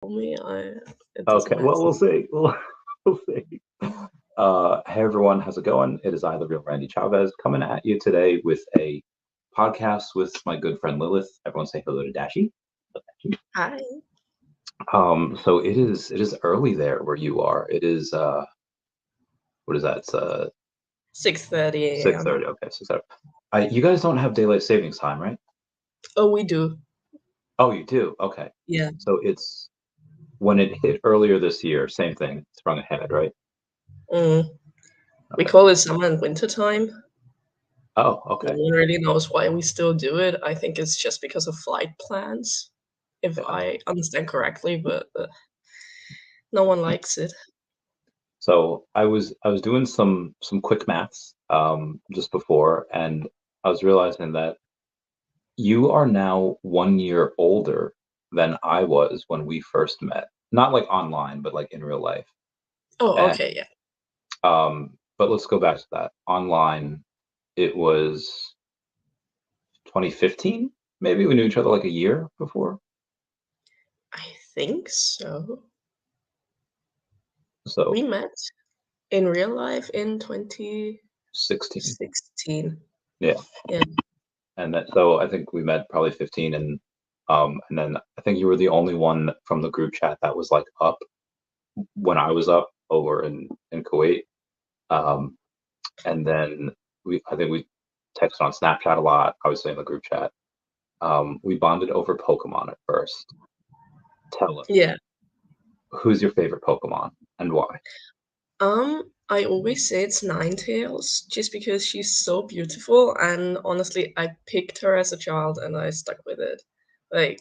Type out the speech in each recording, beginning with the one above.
me. It doesn't Okay, well, matter. we'll see. We'll see. Hey everyone, how's it going? It is I, the real Randy Chavez, coming at you today with a podcast with my good friend Lilith. Everyone say hello to Dashi. Hi. So it is early there where you are. It is what is that? It's 6:30 six a.m. thirty. Okay, 6:30. You guys don't have daylight savings time, right? Oh, we do. Oh, you do. Okay. Yeah. So it's when it hit earlier this year, same thing, sprung ahead, right? Mm. We Okay. call it summer and winter time. Oh, No okay. one really knows why we still do it. I think it's just because of flight plans, if Got it. I understand correctly, but no one likes it. So I was doing some quick maths just before, and I was realizing that you are now 1 year older than I was when we first met. Not like online, but like in real life. Oh, And okay, yeah. but let's go back to that. Online, it was 2015, maybe we knew each other like a year before. I think so. We So met in real life in 2016. 16. Yeah. Yeah. And that, so I think we met probably 15, and then I think you were the only one from the group chat that was like up when I was up over in Kuwait. Um, and then I think we texted on Snapchat a lot, obviously in the group chat. We bonded over Pokemon at first. Tell us, Yeah. who's your favorite Pokemon and why? I always say it's Ninetales just because she's so beautiful, and honestly, I picked her as a child and I stuck with it. Like,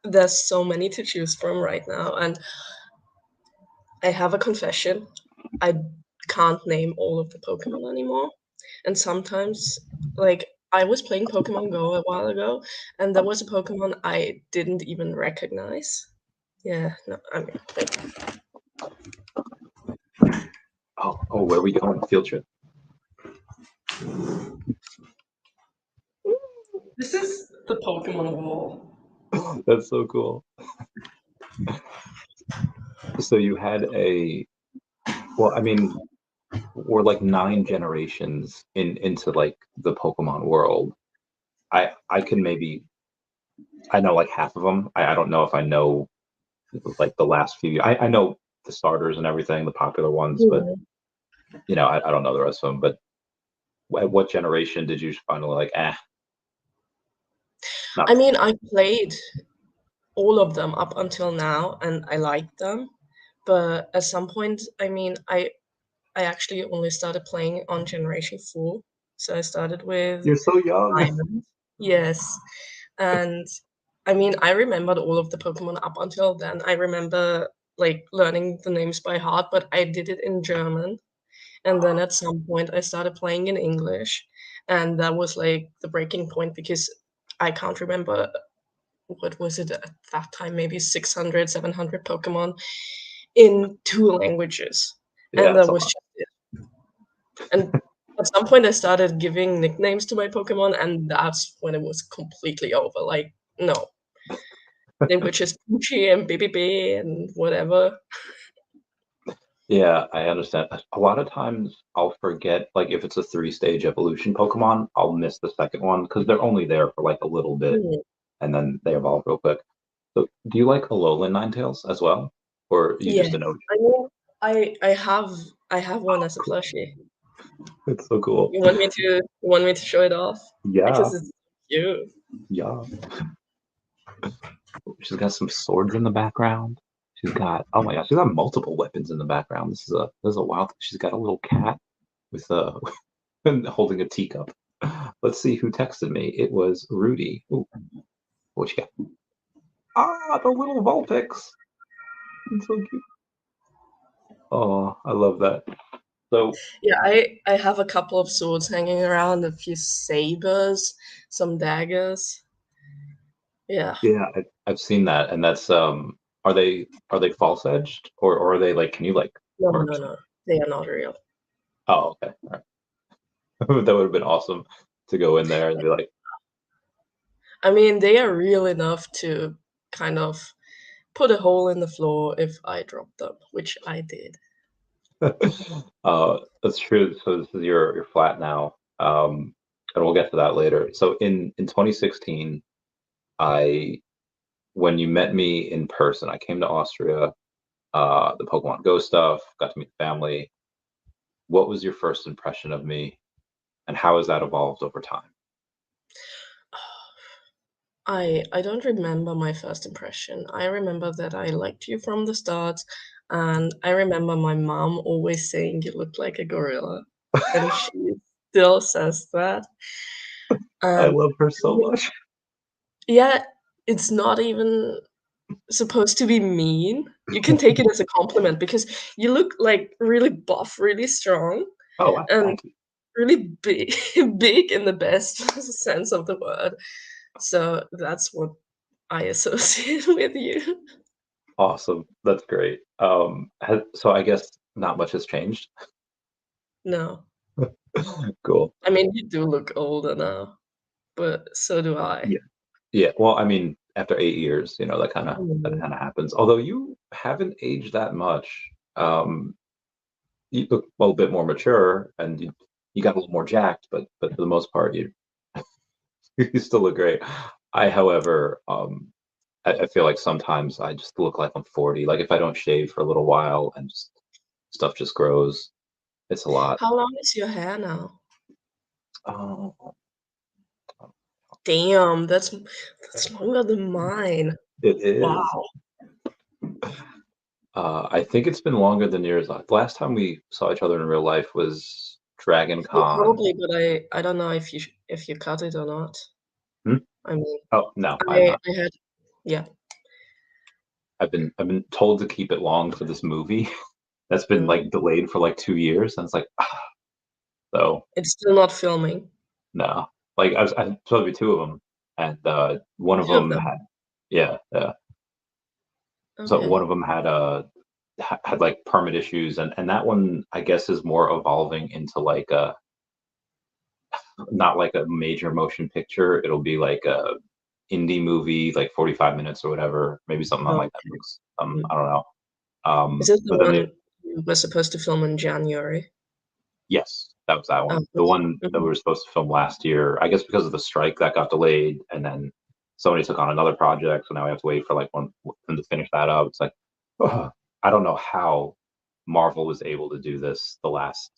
there's so many to choose from right now, and I have a confession. I can't name all of the Pokemon anymore. And sometimes, like, I was playing Pokemon Go a while ago, and there was a Pokemon I didn't even recognize. Yeah, no, I mean, like, Oh, where are we going? Field trip. this is the Pokemon wall. That's so cool. So you had well, I mean, we're like 9 generations into like the Pokemon world. I can maybe I know like half of them. I don't know if I know like the last few. I know the starters and everything, the popular ones, but Mhm. I don't know the rest of them. But at what generation did you finally like? Not I for mean, I played all of them up until now, and I liked them. But at some point, I mean, I actually only started playing on Generation 4. So I started with You're so young. Diamond. Yes. And I mean, I remembered all of the Pokemon up until then. I remember like learning the names by heart, but I did it in German. And then at some point, I started playing in English. And that was like the breaking point because I can't remember what was it at that time, maybe 600, 700 Pokemon in two languages. Yeah, And it's that a was lot. just it. And at some point, I started giving nicknames to my Pokemon, and that's when it was completely over. Like, no, they were just Poochie and BBB and whatever. Yeah, I understand. A lot of times I'll forget, like if it's a three-stage evolution Pokemon, I'll miss the second one because they're only there for like a little bit Mm, and then they evolve real quick. So do you like Alolan Ninetales as well? Or are you yeah, just an OG? I mean, I have one as a plushie. It's so cool. You want me to show it off Yeah, because it's cute. yeah. She's got some swords in the background. She's got, oh my gosh, she's got multiple weapons in the background. This is a wild. She's got a little cat with a holding a teacup. Let's see who texted me. It was Rudy. Ooh, what you got? Ah, the little Vulpix. It's so cute. Oh, I love that. So Yeah, I have a couple of swords hanging around, a few sabers, some daggers. Yeah. yeah, I've seen that, and that's are they false edged or are they like can you like No, no, merge them? no. They are not real. Oh, okay. All right. That would have been awesome to go in there and be like, I mean, they are real enough to kind of put a hole in the floor if I dropped them, which I did. That's true. So this is your flat now, and we'll get to that later. So in 2016, I when you met me in person, I came to Austria. The Pokemon Go stuff, got to meet the family. What was your first impression of me, and how has that evolved over time? I don't remember my first impression. I remember that I liked you from the start, and I remember my mom always saying you look like a gorilla, and she still says that. I And love her so much. yeah, it's not even supposed to be mean. You can take it as a compliment because you look like really buff, really strong, Oh, wow, and thank you. really big, big in the best sense of the word. So that's what I associate with you. Awesome. That's great. So I guess not much has changed. No. Cool. I mean, you do look older now, but so do I. Yeah. Yeah. Well, I mean, after 8 years, that Mhm. kind of happens. Although you haven't aged that much. You look a little bit more mature, and you got a little more jacked, but for the most part, you you still look great. I, however, I feel like sometimes I just look like I'm 40. Like if I don't shave for a little while and just stuff just grows, it's a lot. How long is your hair now? Oh, Damn, that's longer than mine. it is. Wow. I think it's been longer than yours. The last time we saw each other in real life was Dragon Yeah, Con. probably, but I don't know if you cut it or not. Hmm? I mean, Oh no, I'm I not. I had yeah. I've been told to keep it long for this movie that's been Mm. like delayed for like 2 years, and it's like so It's still not filming. no. Like I was supposed to be two of them, and one of 2 of them them. had yeah. So one Okay. of them had had like permit issues, and that one I guess is more evolving into like a not like a major motion picture. It'll be like a indie movie, like 45 minutes or whatever, maybe something on Oh, like Netflix. mm. I don't know. Is it the But then one you were supposed to film in January? yes, that was that Oh, one. The okay. one that we Mhm. were supposed to film last year, I guess because of the strike that got delayed, and then somebody took on another project, so now we have to wait for like them to finish that up. It's like, I don't know how Marvel was able to do this the last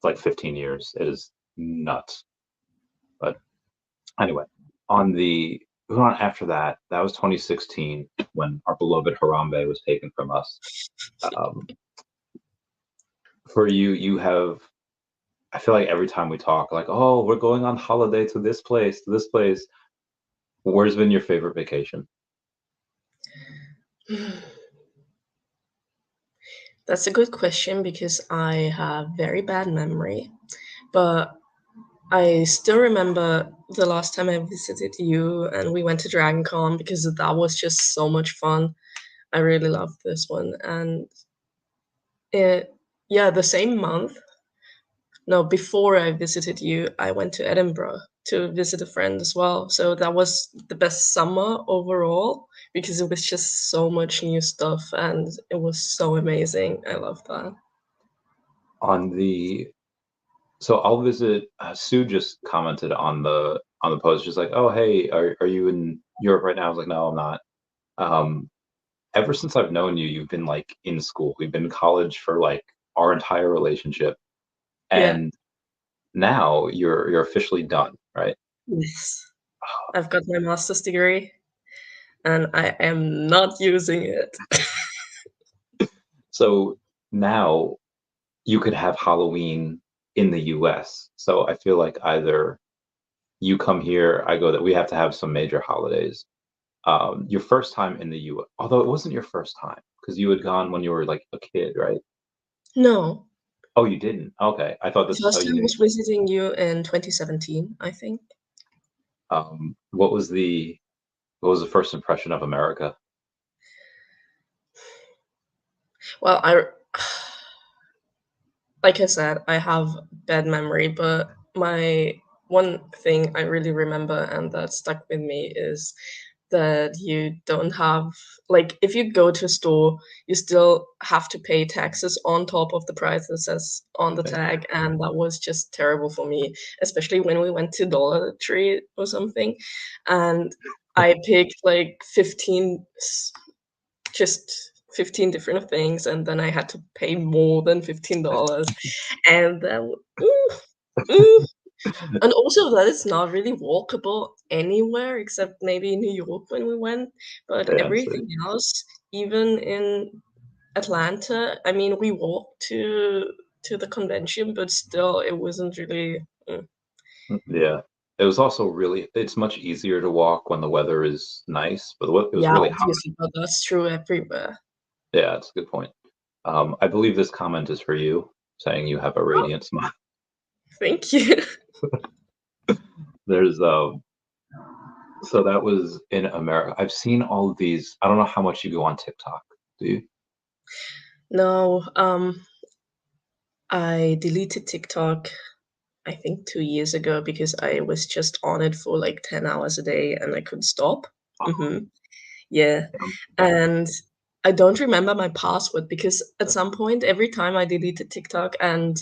like 15 years. It is nuts. But anyway, on the moving on after that, that was 2016 when our beloved Harambe was taken from us. Um, for you, you have. I feel like every time we talk, like, oh, we're going on holiday to this place, to this place. Where's been your favorite vacation? That's a good question because I have very bad memory, but I still remember the last time I visited you and we went to Dragon Con because that was just so much fun. I really loved this one. And it, yeah, the same month, no, before I visited you, I went to Edinburgh to visit a friend as well. So that was the best summer overall because it was just so much new stuff and it was so amazing. I love that. On the so I'll visit. Sue just commented on the post. She's like, "Oh, hey, are you in Europe right now?" I was like, "No, I'm not." Um, ever since I've known you, you've been like in school. We've been in college for like our entire relationship, Yeah. and now you're officially done, right? Yes. I've got my master's degree and I am not using it. So now you could have Halloween in the US. So I feel like either you come here, I go that we have to have some major holidays. Your first time in the US, although it wasn't your first time because you had gone when you were like a kid, right? No. Oh, you didn't. Okay, I thought The this is how first you time knew. was visiting you in 2017, I think. What was the first impression of America? Well, I like I said, I have bad memory, but my one thing I really remember and that stuck with me is that you don't have, like, if you go to a store, you still have to pay taxes on top of the price that says on the tag, and that was just terrible for me, especially when we went to Dollar Tree or something, and I picked like 15 just 15 different things, and then I had to pay more than $15, and that ooh, ooh. And also that is not really walkable anywhere except maybe New York when we went, but Yeah, so, everything else, even in Atlanta, I mean, we walked to the convention, but still it wasn't really yeah. It was also really, it's much easier to walk when the weather is nice, but it was yeah, really hot. obviously, but that's true everywhere. Yeah, that's a good point. I believe this comment is for you, saying you have a Oh, radiant smile. thank you. There's so that was in America. I've seen all of these. I don't know how much you go on TikTok. Do you? No, I deleted TikTok, I think 2 years ago because I was just on it for, like, 10 hours a day and I couldn't stop. Mhm. Yeah, and I don't remember my password because at some point, every time I deleted TikTok and,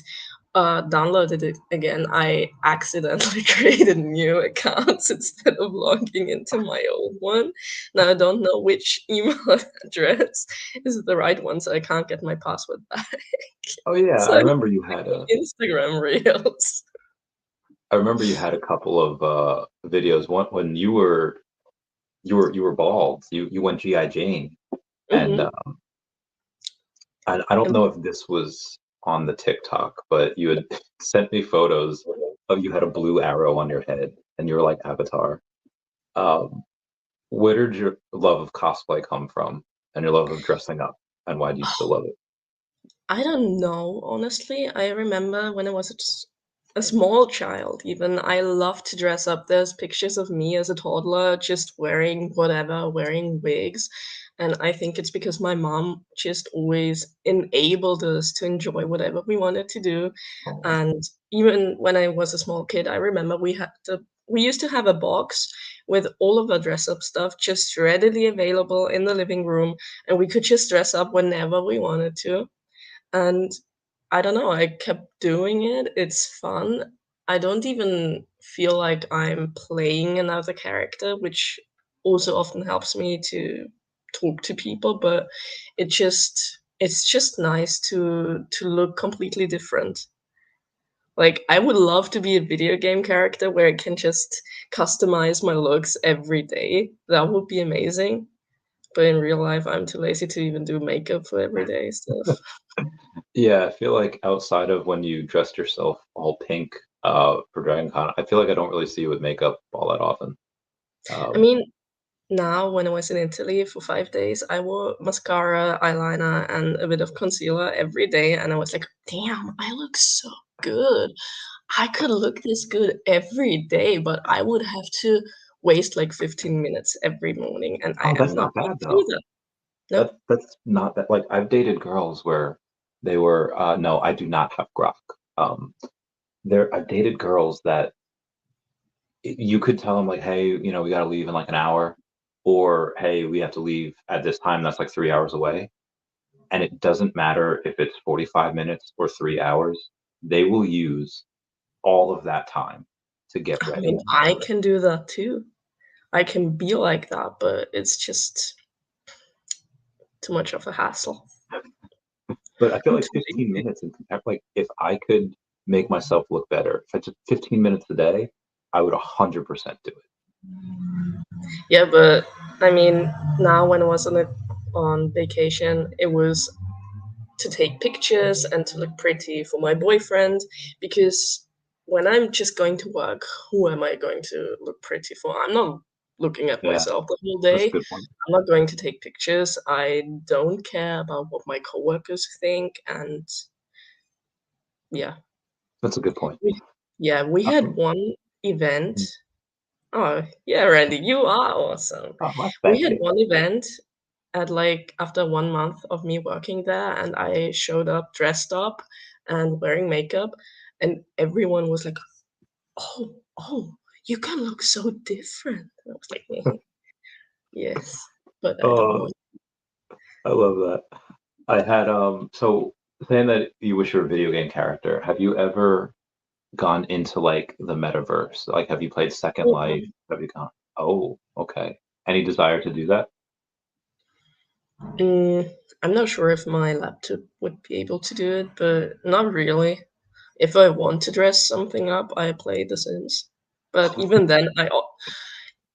downloaded it again, I accidentally created new accounts instead of logging into my old one. Now I don't know which email address is the right one, so I can't get my password back. Oh yeah, So I I'm remember you had a. making Instagram reels. I remember you had a couple of videos. One when you were bald. You went GI Jane, and Mhm. I don't And know if this was on the TikTok, but you had sent me photos of you had a blue arrow on your head, and you were like Avatar. Um, where did your love of cosplay come from, and your love of dressing up, and why do you still love it? I don't know, honestly. I remember when I was a small child even, I loved to dress up. There's pictures of me as a toddler just wearing whatever, wearing wigs, and I think it's because my mom just always enabled us to enjoy whatever we wanted to do, Oh, and even when I was a small kid, I remember we used to have a box with all of our dress up stuff just readily available in the living room, and we could just dress up whenever we wanted to. And I don't know, I kept doing it, it's fun. I don't even feel like I'm playing another character, which also often helps me to talk to people, but it's just nice to look completely different. Like, I would love to be a video game character where I can just customize my looks every day. That would be amazing, but in real life, I'm too lazy to even do makeup for everyday stuff. yeah, I feel like outside of when you dressed yourself all pink for Dragon Con, I feel like I don't really see you with makeup all that often. I Um, mean, now, when I was in Italy for 5 days, I wore mascara, eyeliner, and a bit of concealer every day, and I was like, "Damn, I look so good. I could look this good every day, but I would have to waste, like, 15 minutes every morning, and I oh, am that's not not going bad to do though. that." No? That's not that like I've dated girls where they were no, I do not have grok. Um, there I've dated girls that you could tell them like, hey, we got to leave in like an hour, or hey, we have to leave at this time. That's like 3 hours away, and it doesn't matter if it's 45 minutes or 3 hours. They will use all of that time to get I ready. mean, I can do that too. I can be like that, but it's just too much of a hassle. But I feel I'm like too 15 lazy. minutes and like if I could make myself look better, if I took 15 minutes a day, I would 100% do it. Yeah, but I mean, now when I was on vacation, it was to take pictures and to look pretty for my boyfriend because when I'm just going to work, who am I going to look pretty for? I'm not looking at Yeah, myself the whole that's a day. good point. I'm not going to take pictures. I don't care about what my coworkers think, and yeah. That's a good point. We we had Um, one event. Oh, yeah, Randy, you are awesome. oh, well, We thank had you. one event at, like, after 1 month of me working there, and I showed up dressed up and wearing makeup, and everyone was like, "Oh, oh, you can look so different." And I was like, "Mhm." Yes, but I don't Oh, want. I love that. I had so saying that you wish you were a video game character, have you ever gone into like the metaverse? Like have you played Second Life? Mm-mm. Have you gone? Oh, okay. Any desire to do that? Mm, I'm not sure if my laptop would be able to do it, but not really. If I want to dress something up, I play The Sims. But even then,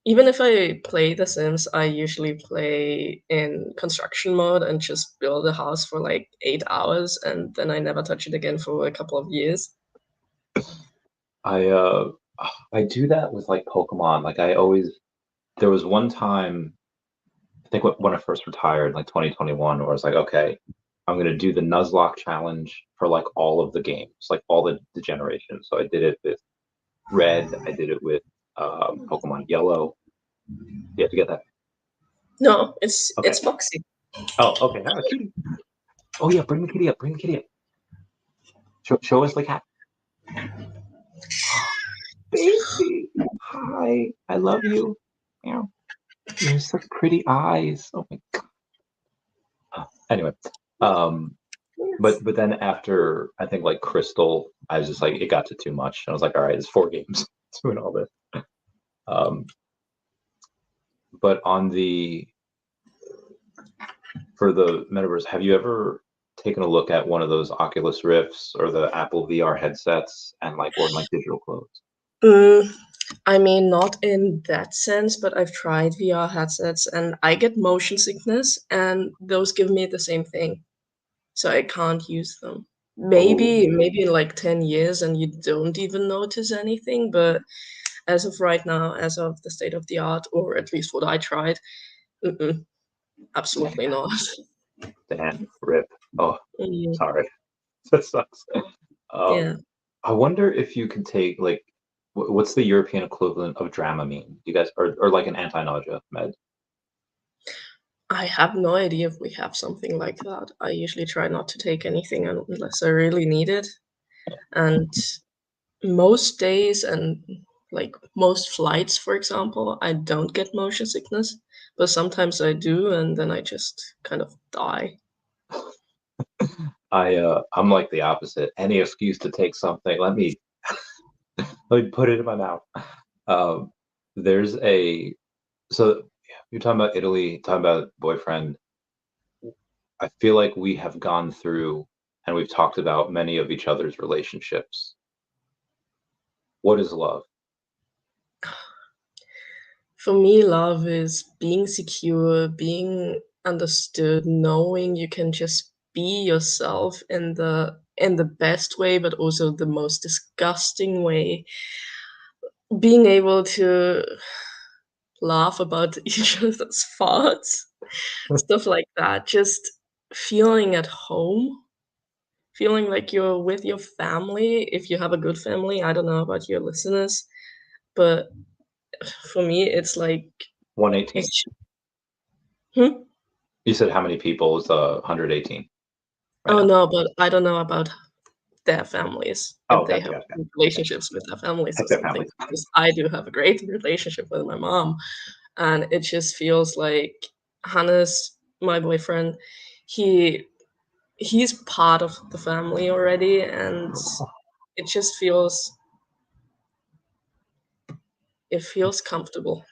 even if I play The Sims, I usually play in construction mode and just build a house for like 8 hours, and then I never touch it again for a couple of years. I uh I do that with like Pokemon. Like I always there was one time I think when I first retired, like 2021, where I was like, okay, I'm gonna do the Nuzlocke challenge for like all of the games, like all the generations. So I did it with Red, I did it with Pokemon Yellow. You have to get that. No, it's Okay. it's Foxy. Oh, okay. Ah, kitty. Oh yeah, bring the kitty up. Bring the kitty up. Show us the cat. Baby, hi. I love you. Meow. You have such pretty eyes. Oh my god. Anyway, um, Yes. but then after I think like Crystal, I was just like it got to too much. I was like, all right, it's 4 games doing all this. Um, but on the for the metaverse, have you ever taken a look at one of those Oculus Rifts or the Apple VR headsets and like worn like digital clothes? Mm, I mean, not in that sense, but I've tried VR headsets and I get motion sickness, and those give me the same thing. So I can't use them. Oh, Maybe in like 10 years and you don't even notice anything, but as of right now, as of the state of the art, or at least what I tried, mm-mm, absolutely damn, not. damn, rip. Oh, Mm, sorry, that sucks. Um, yeah. I wonder if you can take like what's the European equivalent of Dramamine? You guys or like an anti-nausea med? I have no idea if we have something like that. I usually try not to take anything unless I really need it. And most days and like most flights, for example, I don't get motion sickness, but sometimes I do, and then I just kind of die. I'm like the opposite. Any excuse to take something, let me put it in my mouth. Um, there's a so you're talking about Italy, talking about boyfriend. I feel like we have gone through and we've talked about many of each other's relationships. What is love? For me, love is being secure, being understood, knowing you can just be yourself in the best way, but also the most disgusting way. Being able to laugh about each other's farts, stuff like that. Just feeling at home, feeling like you're with your family if you have a good family. I don't know about your listeners, but for me, it's like 118. it's. Hmm? You said how many people is 118 right Oh now? no, but I don't know about their families, Oh, if they gotcha, have gotcha. good Okay. relationships with their families or Heck, their something, families. because I do have a great relationship with my mom, and it just feels like Hannes, my boyfriend, he he's part of the family already, and it just feels comfortable.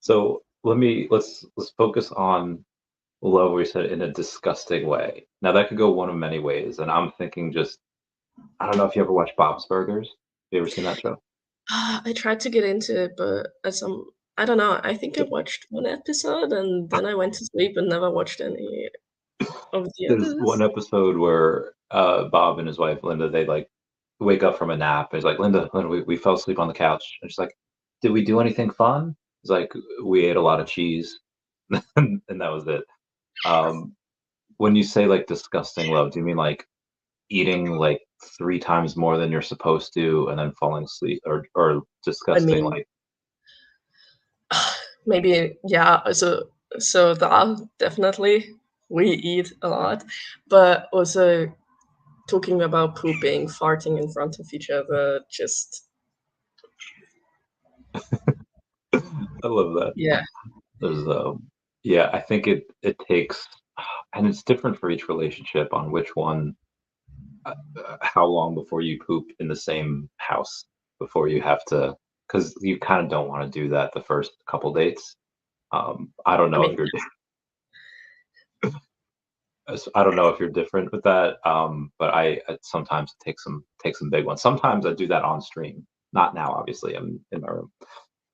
So let's focus on love we said in a disgusting way. Now that could go one of many ways, and I'm thinking just I don't know if you ever watched Bob's Burgers. You ever seen that show? I tried to get into it, but at some I don't know, I think I watched 1 episode and then I went to sleep and never watched any of the There's one others. episode where Bob and his wife Linda they like wake up from a nap. He's like, Linda, we fell asleep on the couch. And she's like, did we do anything fun? He's like, we ate a lot of cheese, and that was it. Um, when you say like disgusting love, do you mean like eating like 3 times more than you're supposed to and then falling asleep, or I disgusting mean, like maybe, yeah, so that definitely we eat a lot, but also talking about pooping, farting in front of each other, just I love that. Yeah. There's yeah, I think it takes, and it's different for each relationship on which one, how long before you poop in the same house before you have to, because you kind of don't want to do that the first couple dates. I don't I know if mean, you're I don't know if you're different with that, but I sometimes take some big ones. Sometimes I do that on stream. Not now, obviously. I'm in my room.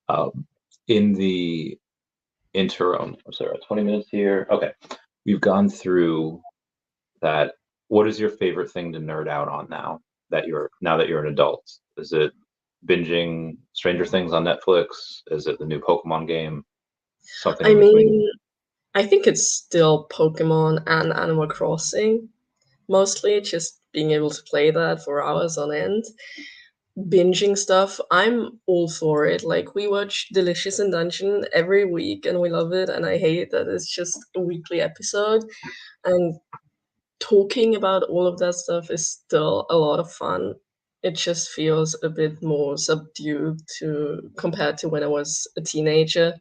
Um, in the interim, I'm sorry, 20 minutes here. Okay, we've gone through that. What is your favorite thing to nerd out on now that you're an adult? Is it binging Stranger Things on Netflix? Is it the new Pokemon game? Something I in between? mean, I think it's still Pokemon and Animal Crossing. Mostly just being able to play that for hours on end. Binging stuff, I'm all for it. Like, we watch Delicious in Dungeon every week and we love it, and I hate that it's just a weekly episode. And talking about all of that stuff is still a lot of fun. It just feels a bit more subdued to compared to when I was a teenager,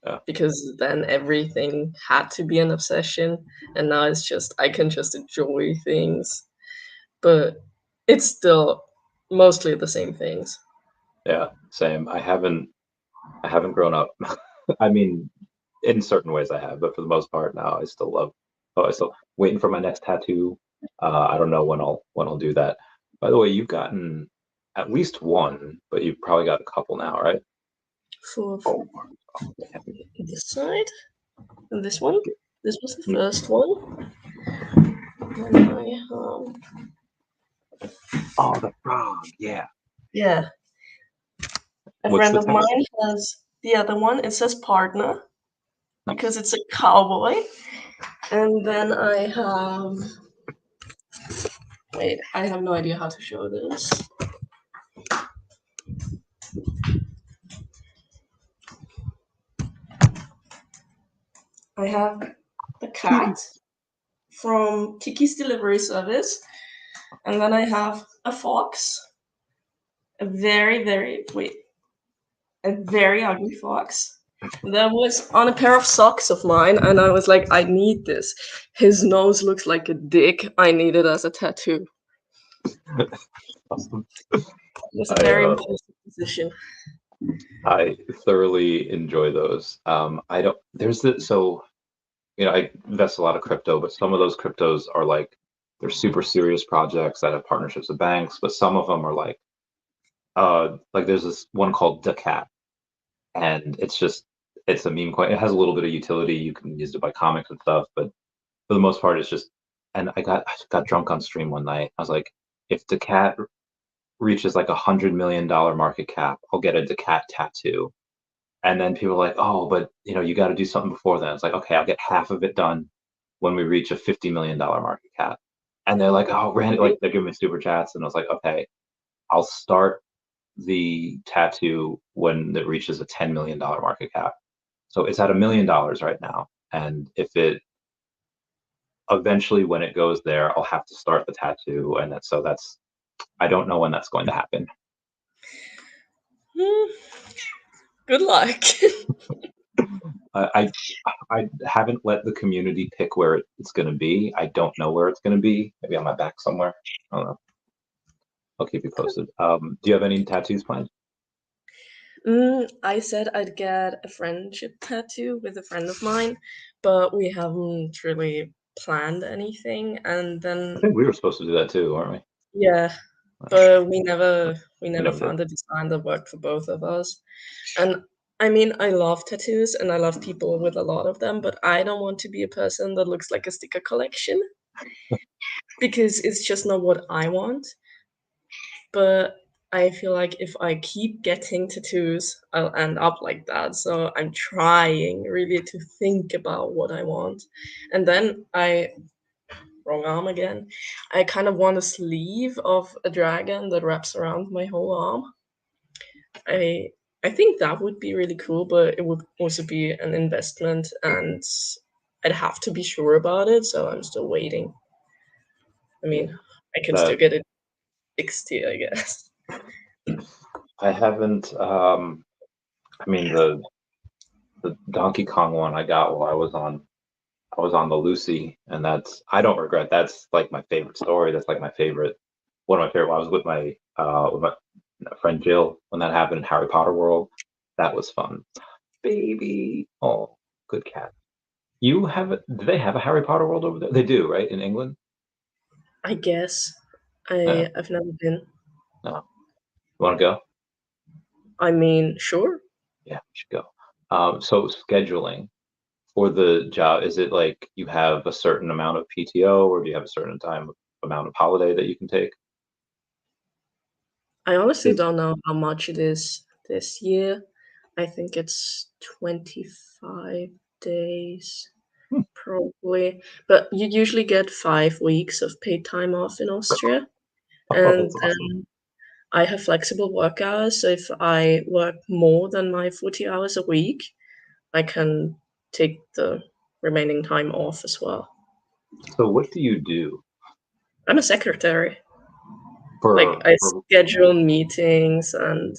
Yeah, because then everything had to be an obsession, and now it's just I can just enjoy things, but it's still mostly the same things. yeah, same. I haven't grown up. I mean, in certain ways I have, but for the most part now I still love. Oh, I still waiting for my next tattoo. I don't know when I'll do that. By the way, you've gotten at least one, but you've probably got a couple now, right? For Oh, this side and this one, this was the mm, first one. And oh, the frog. Yeah. yeah, a What's friend the of text? mine has the other one. It says partner because Nice. it's a cowboy. And then I have, wait, I have no idea how to show this. I have the cat from Kiki's Delivery Service, and then I have a fox, a a very ugly fox that was on a pair of socks of mine, and I was like, I need this. His nose looks like a dick. I need it as a tattoo. Awesome. It was a I very uh, impulsive decision. I thoroughly enjoy those. I don't. There's the so I invest a lot of crypto, but some of those cryptos are like they're super serious projects that have partnerships with banks, but some of them are like there's this one called the cat, and it's a meme coin. It has a little bit of utility. You can use it to buy comics and stuff, but for the most part, it's just. And I got drunk on stream one night. I was like, if the cat reaches like $100 million market cap, I'll get a Decat tattoo. And then people are like, oh, but you got to do something before then. It's like, okay, I'll get half of it done when we reach a $50 million market cap. And they're like, oh, Randy, like they're giving me super chats. And I was like, okay, I'll start the tattoo when it reaches a $10 million market cap. So it's at $1 million right now. And if it eventually, when it goes there, I'll have to start the tattoo. And I don't know when that's going to happen. Hmm, good luck. I I haven't let the community pick where it's going to be. I don't know where it's going to be. Maybe on my back somewhere. I don't know. I'll keep you posted. Do you have any tattoos planned? I said I'd get a friendship tattoo with a friend of mine, but we haven't really planned anything. And I then, think we were supposed to do that too, weren't we? yeah, Uh, but we We never never did. found a design that worked for both of us. And I mean, I love tattoos and I love people with a lot of them, but I don't want to be a person that looks like a sticker collection because it's just not what I want. But I feel like if I keep getting tattoos, I'll end up like that. So I'm trying really to think about what I want. And then wrong arm again, I kind of want a sleeve of a dragon that wraps around my whole arm. I I think that would be really cool, but it would also be an investment and I'd have to be sure about it, so I'm still waiting. I Yeah, mean, I can still that get it fixed here, I guess. I haven't. I mean, the Donkey Kong one I got while I was on the Lucy, and that's I don't regret. That's like my favorite story. That's like my favorite one of my favorite. I was with my friend Jill when that happened in Harry Potter World. That was fun. Baby, oh, good cat. You have it? Do they have a Harry Potter World over there? They do, right? In England? I guess. Yeah. I've never been. No. You want to go? I mean, sure. Yeah, we should go. So scheduling for the job, is it like you have a certain amount of PTO, or do you have a certain amount of holiday that you can take? I honestly Is don't know how much it is this year. I think it's 25 days, hmm, probably. But you usually get 5 weeks of paid time off in Austria. oh, And that's awesome. then I have flexible work hours. So if I work more than my 40 hours a week, I can take the remaining time off as well. So what do you do I'm a secretary. Like, for I for schedule meetings and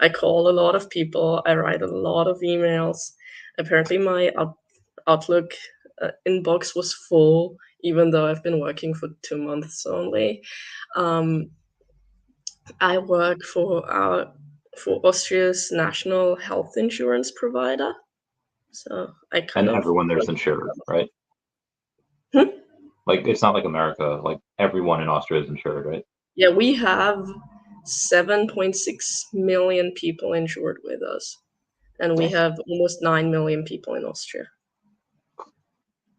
I call a lot of people. I write a lot of emails. Apparently, my Outlook inbox was full, even though I've been working for 2 months only. Um, I work for Austria's national health insurance provider, so I kind and of everyone there's work. insured, right? Hmm? Like it's not like America, like everyone in Austria is insured, right? Yeah, we have 7.6 million people insured with us, and we Damn. have almost 9 million people in Austria.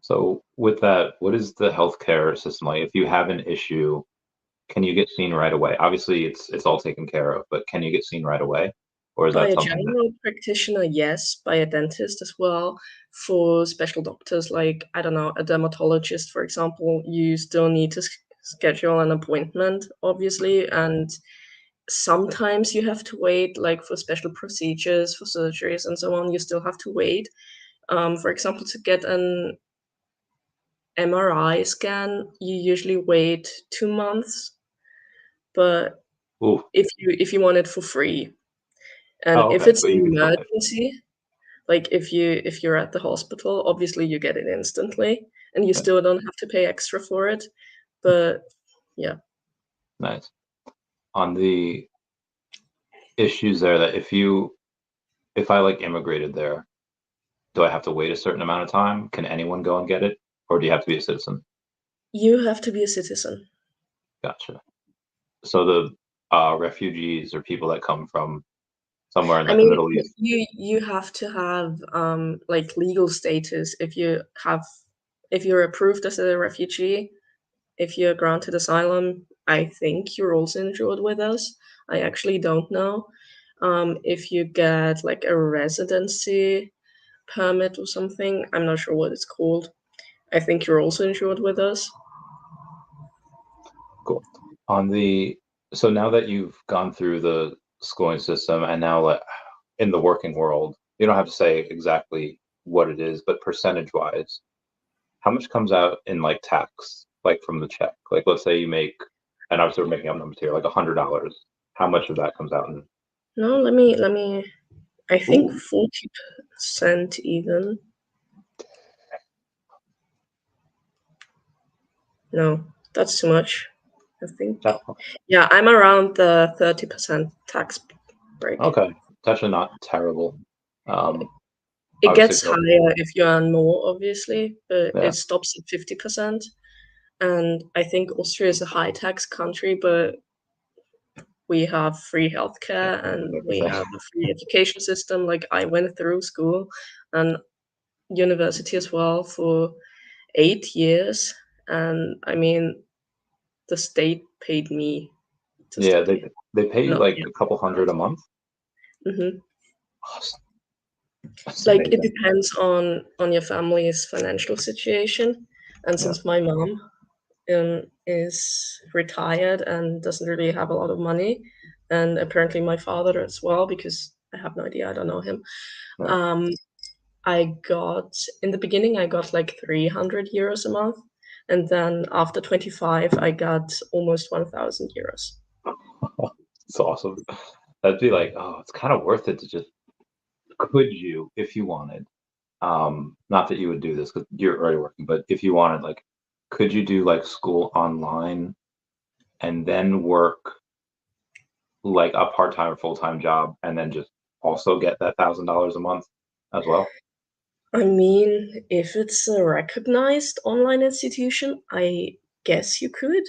So with that, what is the healthcare system like? If you have an issue, can you get seen right away? Obviously, it's all taken care of, but can you get seen right away, or is By that a something that? general practitioner, yes. By a dentist as well. For special doctors, like, I don't know, a dermatologist, for example, you still need to schedule an appointment, obviously, and sometimes you have to wait, like for special procedures, for surgeries, and so on. You still have to wait. For example, to get an MRI scan, you usually wait 2 months. But Ooh, if you want it for free, and oh, if okay, it's but an you can still pay. emergency, like if you're at the hospital, obviously you get it instantly, and you Yeah, still don't have to pay extra for it. But yeah, nice. On the issues there, that if I like immigrated there, do I have to wait a certain amount of time? Can anyone go and get it, or do you have to be a citizen? you have to be a citizen. Gotcha. So the refugees or people that come from somewhere in I like the mean, Middle East. you have to have like legal status if you're approved as a refugee, if you're granted asylum. I think you're also insured with us. I actually don't know. If you get like a residency permit or something, I'm not sure what it's called. I think you're also insured with us. Cool. On the so now that you've gone through the schooling system and now like in the working world, you don't have to say exactly what it is, but percentage wise, how much comes out in like tax, like from the check? Like let's say you make, and I'm sort of making up numbers here, like $100. How much of that comes out in? No, let me. I think Ooh, 40% even. No, that's too much. I think. that, Yeah, I'm around the 30% tax break. okay. It's actually not terrible. Um, It obviously, gets higher if you earn more, obviously, but yeah, it stops at 50%. And I think Austria is a high tax country, but we have free healthcare and and we everything. have a free education system. Like, I went through school and university as well for 8 years. And I mean, the state paid me to Yeah, study. they pay you No, like yeah. a couple hundred a month. Hmm. Awesome. That's Like, it amazing. depends on your family's financial situation. And Yeah, since my mom is retired and doesn't really have a lot of money, and apparently my father as well, because I have no idea, I don't know him. yeah. Um, I got in the beginning, I got like 300 euros a month, and then after 25, I got almost 1,000 euros. It's awesome. That'd be like, oh, it's kind of worth it to just could you, if you wanted, not that you would do this because you're already working, but if you wanted, like, could you do like school online and then work like a part-time or full-time job and then just also get that $1,000 a month as well? I mean, if it's a recognized online institution, I guess you could.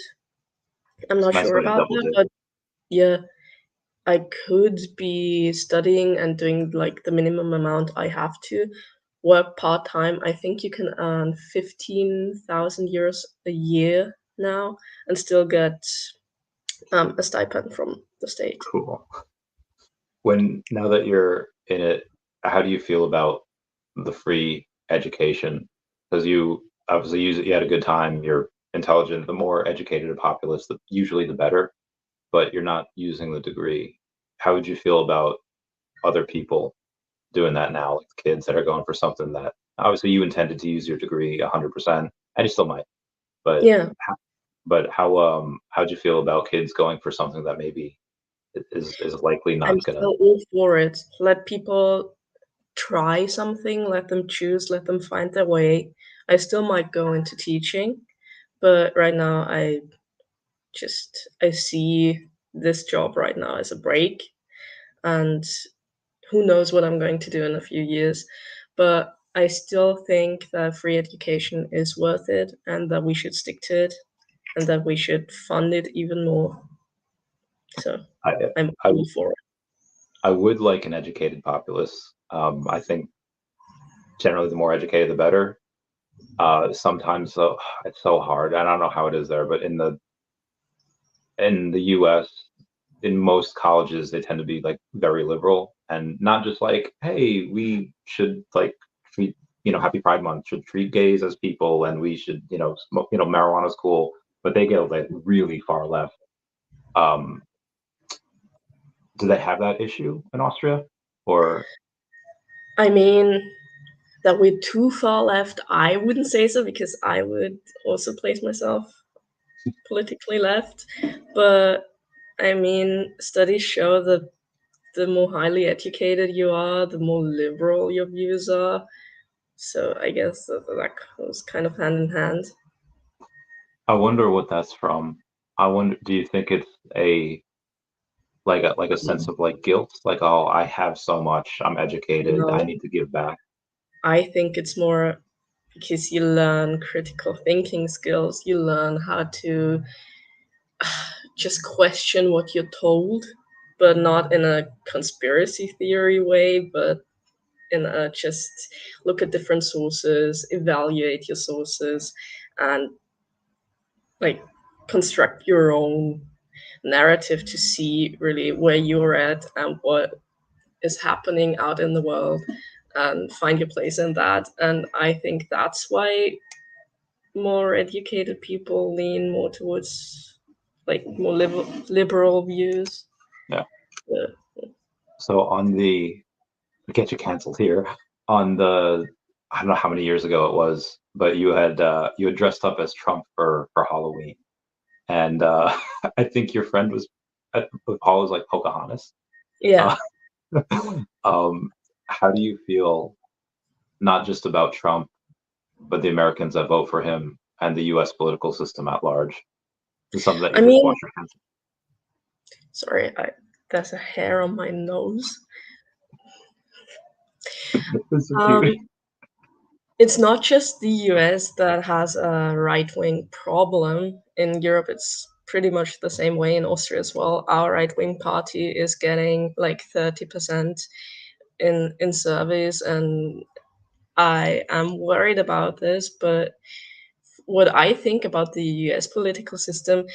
I'm It's not a nice sure way to about double that, dip. but yeah, I could be studying and doing like the minimum amount I have to work part time. I think you can earn 15,000 euros a year now and still get a stipend from the state. Cool. When now that you're in it, how do you feel about the free education? Because you obviously you had a good time, you're intelligent, the more educated a populace, usually the better, but you're not using the degree. How would you feel about other people doing that now, like the kids that are going for something that obviously you intended to use your degree 100%, and you still might, but Yeah, how'd you feel about kids going for something that maybe is likely I'm not gonna. still all for it. Let people try something, let them choose, let them find their way. I still might go into teaching, but right now I see this job right now as a break, and who knows what I'm going to do in a few years. But I still think that free education is worth it and that we should stick to it and that we should fund it even more. So I, I'm I all for it. I would like an educated populace. I think generally the more educated, the better. Sometimes though, it's so hard. I don't know how it is there, but in the U.S., in most colleges, they tend to be like very liberal and not just like, hey, we should like treat Happy Pride Month should treat gays as people, and we should smoke, marijuana's cool, but they get like really far left. Um, do they have that issue in Austria, or I mean, that we're too far left, I wouldn't say so because I would also place myself politically left. But I mean, studies show that the more highly educated you are, the more liberal your views are. So I guess that goes kind of hand in hand. I wonder what that's from. I wonder, do you think it's a sense of like guilt, like, oh, I have so much, I'm educated, I No, need to give back. I think it's more because you learn critical thinking skills, you learn how to just question what you're told, but not in a conspiracy theory way, but in a just look at different sources, evaluate your sources, and like construct your own narrative to see really where you're at and what is happening out in the world and find your place in that. And I think that's why more educated people lean more towards like more liberal views. Yeah. Yeah. So on the get you canceled here on the I don't know how many years ago it was, but you had dressed up as Trump for Halloween, and I think your friend was Paul was like Pocahontas. Yeah. Uh, um, how do you feel not just about Trump, but the Americans that vote for him and the U.S. political system at large? Is something that you I could mean, wash your hands sorry, there's a hair on my nose. of. It's so cute. Um, it's not just the US that has a right wing problem. In Europe, it's pretty much the same way in Austria as well. Our right wing party is getting like 30% in surveys, and I am worried about this. But what I think about the US political system,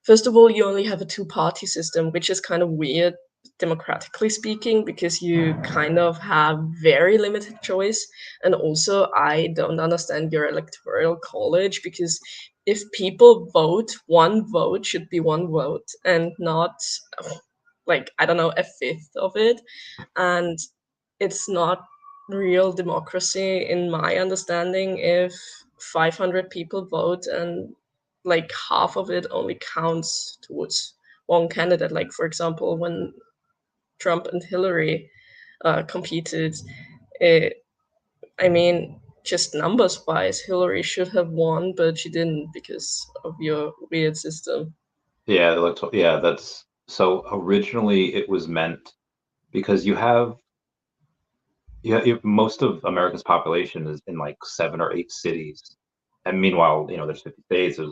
first of all, you only have a two party system, which is kind of weird, democratically speaking, because you kind of have very limited choice. And also, I don't understand your electoral college because if people vote, one vote should be one vote and not like, I don't know, a fifth of it. And it's not real democracy in my understanding if 500 people vote and like half of it only counts towards one candidate, like for example when Trump and Hillary competed. It, I mean, just numbers wise, Hillary should have won, but she didn't because of your weird system. Yeah, that's so originally it was meant because most of America's population is in like 7 or 8 cities, and meanwhile, there's 50 states, there's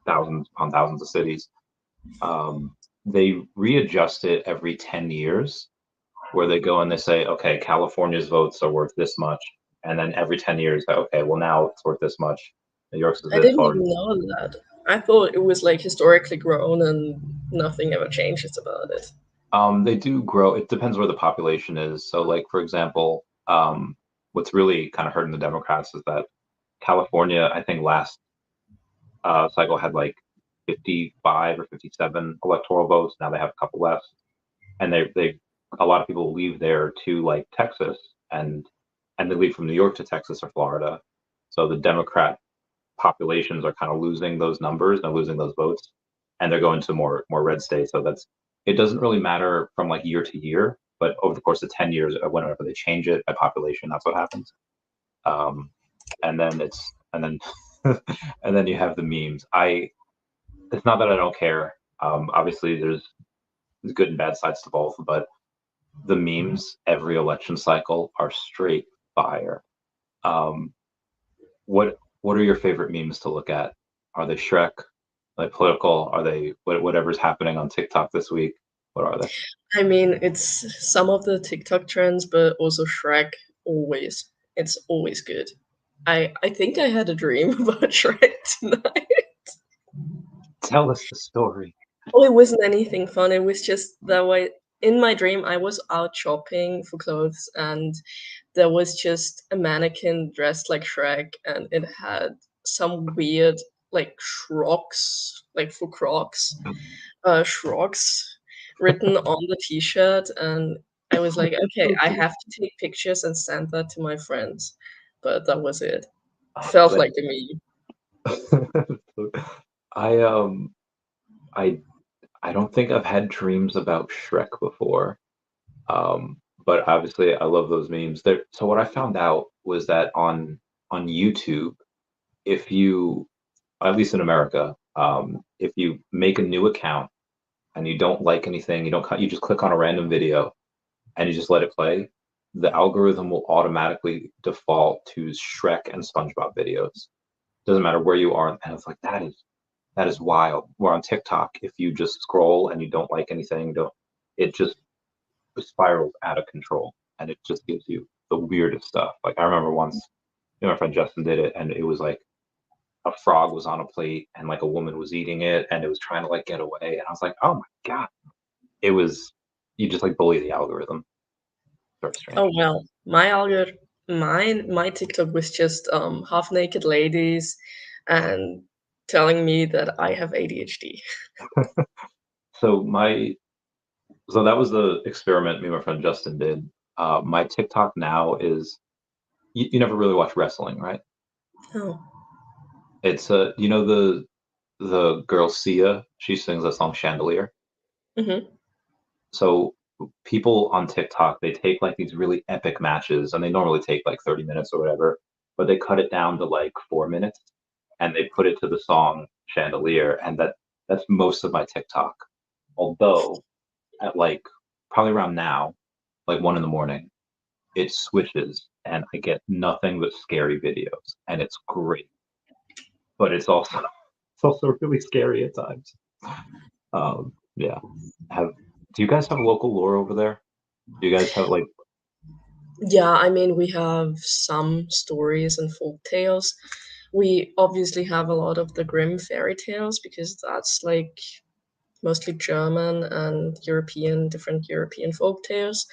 thousands upon thousands of cities. They readjust it every 10 years, where they go and they say, okay, California's votes are worth this much, and then every 10 years, okay, well now it's worth this much. New York's is I this didn't far. even know that. I thought it was like historically grown and nothing ever changes about it. They do grow. It depends where the population is. So, like for example, what's really kind of hurting the Democrats is that California, I think last cycle had like 55 or 57 electoral votes. Now they have a couple less, and they a lot of people leave there to like Texas, and they leave from New York to Texas or Florida. So the Democrat populations are kind of losing those numbers and losing those votes, and they're going to more red states. So it doesn't really matter from like year to year, but over the course of 10 years, whenever they change it by population, that's what happens. And then and then and then you have the memes. It's not that I don't care. Obviously, there's good and bad sides to both, but the memes every election cycle are straight fire. Um, what are your favorite memes to look at? Are they Shrek? Like political? Are they whatever's happening on TikTok this week? What are they? I mean, it's some of the TikTok trends, but also Shrek always. It's always good. I think I had a dream about Shrek tonight. Tell us the story. Oh, it wasn't anything fun. It was just that way. In my dream, I was out shopping for clothes, and there was just a mannequin dressed like Shrek, and it had some weird like Shroks, like for Crocs, Shroks written on the T-shirt, and I was like, okay, I have to take pictures and send that to my friends, but that was it. Felt like a meme. I I I don't think I've had dreams about Shrek before. But obviously I love those memes. So what I found out was that on YouTube, if you, at least in America, if you make a new account and you don't like anything, you just click on a random video and you just let it play, the algorithm will automatically default to Shrek and SpongeBob videos. Doesn't matter where you are, and it's like that is wild. Where on TikTok, if you just scroll and you don't like anything, don't it just spirals out of control, and it just gives you the weirdest stuff. Like I remember once, my friend Justin did it, and it was like a frog was on a plate, and like a woman was eating it, and it was trying to like get away, and I was like, oh my god, it was you just like bully the algorithm. Very strange. Oh well, my TikTok was just half naked ladies and telling me that I have ADHD. So that was the experiment me and my friend Justin did. My TikTok now is you never really watch wrestling, right? Oh. It's the girl Sia. She sings that song Chandelier. Hmm. So people on TikTok, they take like these really epic matches, and they normally take like 30 minutes or whatever, but they cut it down to like 4 minutes, and they put it to the song Chandelier, and that's most of my TikTok. Although at like probably around now, like 1 in the morning, it switches and I get nothing but scary videos, and it's great. But it's also really scary at times. Yeah. Do you guys have local lore over there? Do you guys have like Yeah, I mean, we have some stories and folk tales. We obviously have a lot of the Grimm fairy tales because that's like mostly German and European, different European folk tales.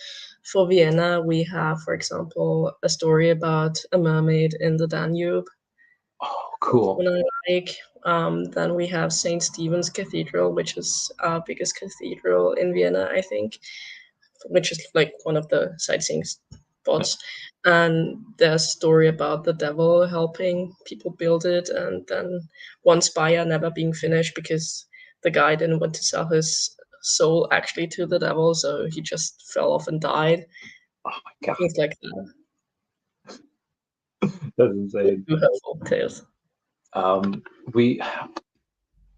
For Vienna, we have, for example, a story about a mermaid in the Danube. oh That's cool. one I like. Then we have St. Stephen's Cathedral, which is our biggest cathedral in Vienna, I think, which is like one of the sightseeing Yeah. spots. And there's a story about the devil helping people build it, and then one spire never being finished because the guy didn't want to sell his soul actually to the devil, so he just fell off and died. Oh my god, Things like that. that's insane. We do have folk tales. We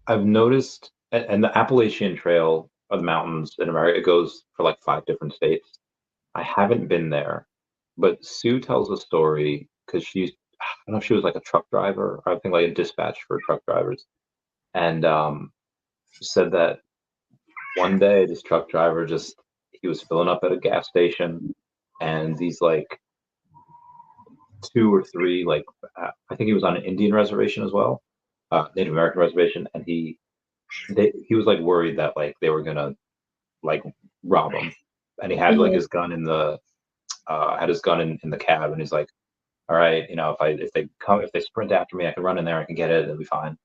I've noticed, and the Appalachian Trail of the mountains in America, it goes for like 5 different states. I haven't been there, but Sue tells a story because I don't know if she was like a truck driver, or I think like a dispatch for truck drivers, and said that one day this truck driver he was filling up at a gas station, and these like 2 or 3 like I think he was on an Indian reservation as well, Native American reservation, and he was like worried that like they were gonna like rob him, and he had like Mhm. his gun in the had his gun in the cab, and he's like, all right, if they sprint after me, I can run in there, I can get it, it'll be fine.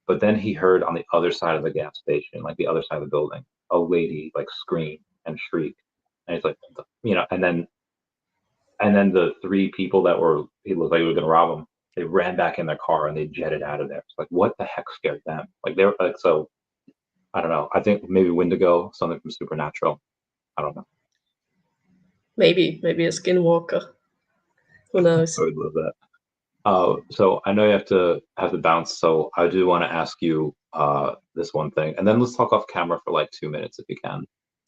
But then he heard on the other side of the gas station, like the other side of the building, a lady like scream and shriek, and he's like, and then the 3 people that he looked like he was gonna rob him, they ran back in their car and they jetted out of there. It's like, what the heck scared them? Like they were like, so I don't know. I think maybe Wendigo, something from Supernatural. I don't know. Maybe a skinwalker. Who knows? I would love that. So I know you have to bounce, so I do want to ask you this one thing, and then let's talk off camera for like 2 minutes if you can.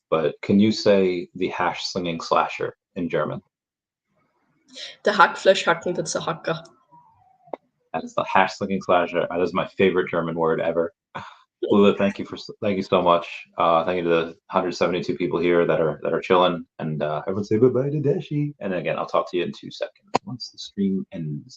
But can you say the hash slinging slasher in German? Der Hackfleischhackende Zerhacker. That is the hash slinging slasher. That is my favorite German word ever. Lula, thank you so much. Thank you to the 172 people here that are chilling, and everyone say bye bye to Deshi. And again, I'll talk to you in 2 seconds once the stream ends.